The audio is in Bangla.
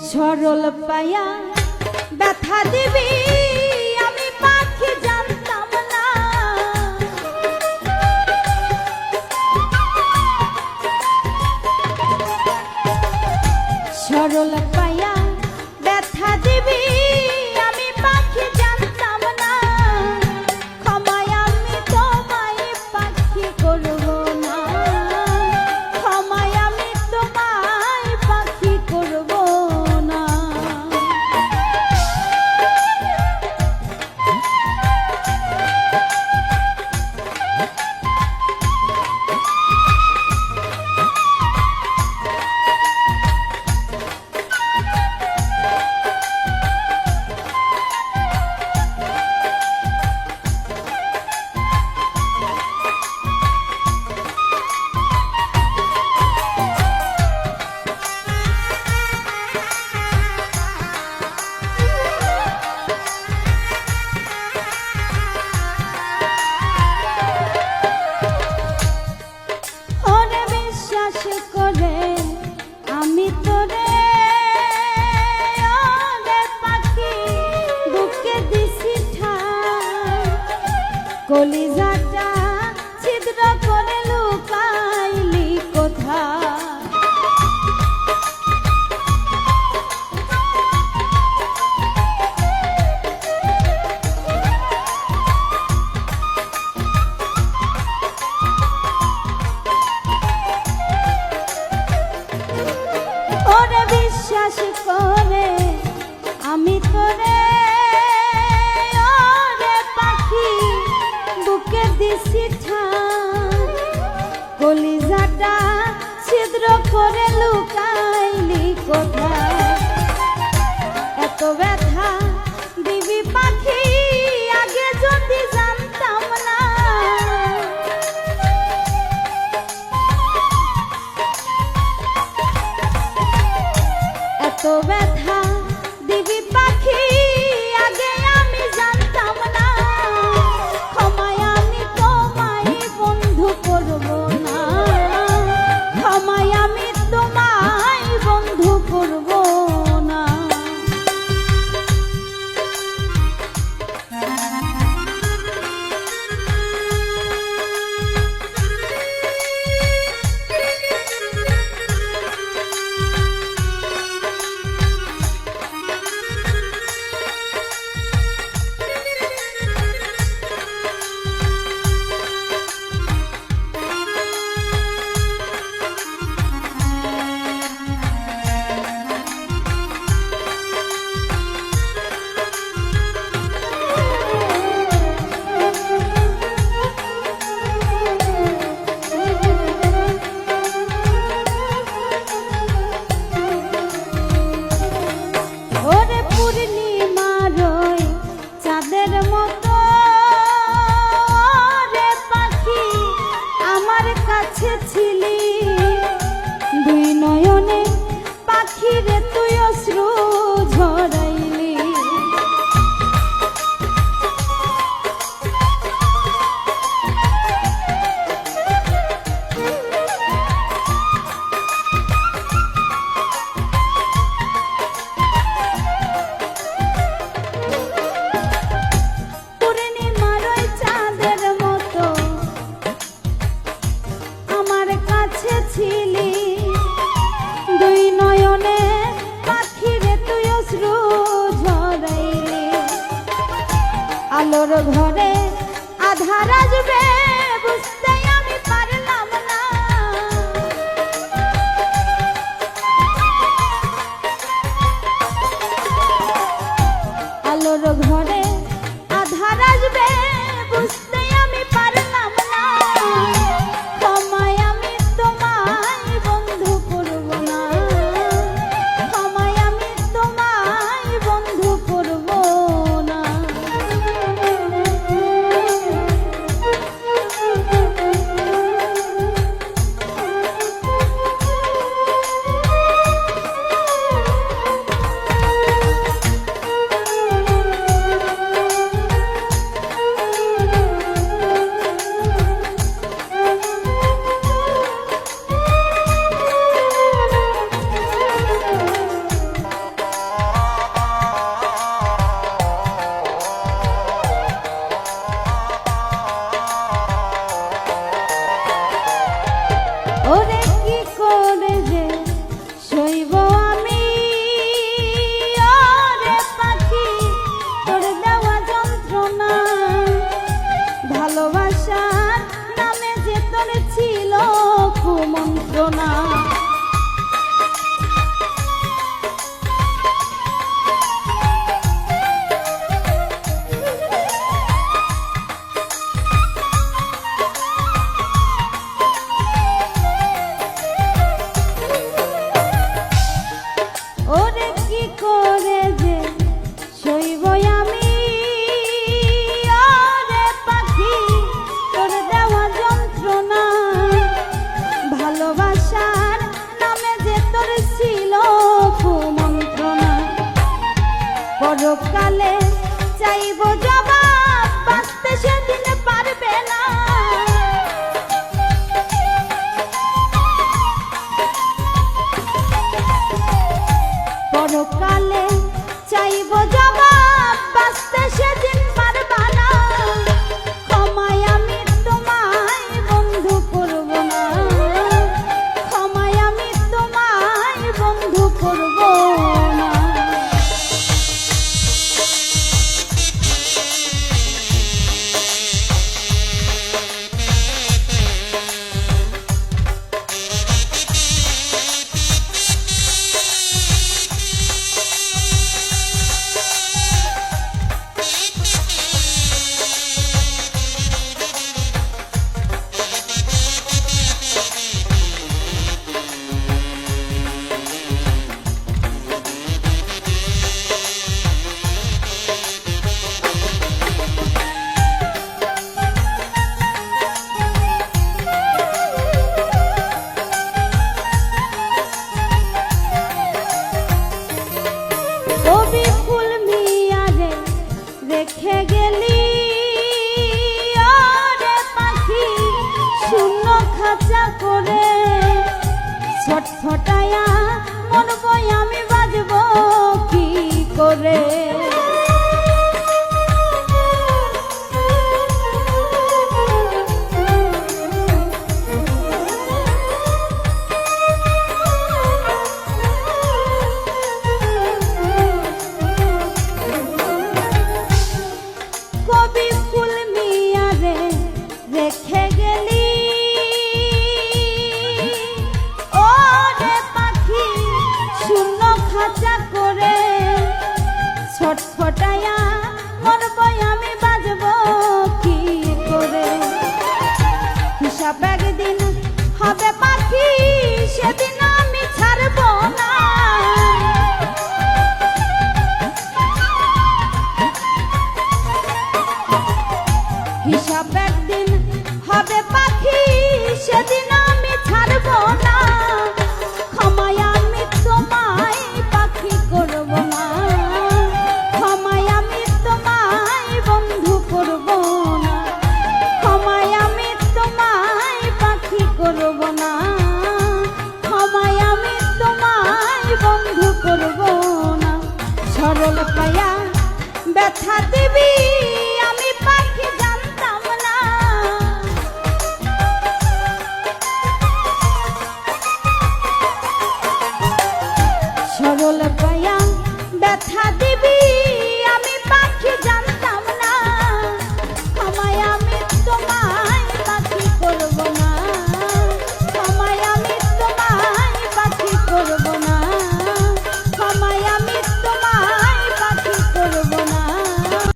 সরল পায়া ব্যথা দিবি আমি পাখি জানতাম না। সরল পায়া ব্যথা দিবি আমি পাখি জানতাম না। ক্ষমায় আমি তোমায় পাখি করব না, ক্ষমায় আমি তোমায় পাখি করব না। কলিজাটা ছিদ্র করে লুকাইলি কোথায়? ওরে বিশ্বাস করে আমি তোরে কলিজাটা ছিদ্র করে লুকাইলি কোথায়? এত ব্যথা দিবি পাখি আগে যদি জানতাম না। এত ব্যথা দিবি পাখি আগে আমি জানতাম না। ক্ষমায় আমি তোমায় বন্ধু করব না, ক্ষমায় আমি তোমায় বন্ধু করব না। দুই নয়নে পাখি রে তুই অশ্রু ঝরাইলি। পূর্ণিমার ওই চাঁদের মতো আমার কাছে ছিলি, দুই নয়নে পাখি রে তুই অশ্রু ঝরাইলি। আলোর ঘরে আধার আসবে বুঝতে আমি পারলাম না। আলোর ঘরে আধার আসবে বুঝতে আমি পারলাম না। ক্ষমায় আমি তোমায় বন্ধু করব না, ক্ষমায় আমি তোমায় বন্ধু করব না। যন্ত্রণা। ওরে কি করে যে সইব আমি, ওরে পাখি তোর দেওয়া যন্ত্রণা। ভালোবাসার নামে যে তোর ছিল কুমন্ত্রণা, পরকালে চাইব জবাব, বাঁচতে সেদিন পারবে না। পরকালে চাইব জবাব, বাঁচতে সেদিন পারবা না। ক্ষমায় আমি তোমায় বন্ধু করব না, ক্ষমায় আমি তোমায় বন্ধু করব না। রেখে গেলি ওরে পাখি শূন্য খাঁচা করে, ছটফটায়া মরবো আমি, বাজবো কি করে। কবি ফুল মিয়ারে রেখে গেলি ওরে পাখি শূন্য খাঁচা করে, ছটফটায়া মরবো আমি, বাজবো কি করে। হিসাব একদিন হবে পাখি, সেদিন আমি ছাড়বো না। হিসাব একদিন হবে পাখি, সেদিন আমি ছাড়ব না। ক্ষমায় আমি তোমায় পাখি করব না, ক্ষমায় আমি তোমায় বন্ধু করব না, ক্ষমায় আমি তোমায় পাখি করব না, ক্ষমায় আমি তোমায় বন্ধু করব না। সরল পায়া ব্যথা দিবি আমি পাখি জানতাম না। সরল পায়া ব্যথা দিবি আমি পাখি জানতাম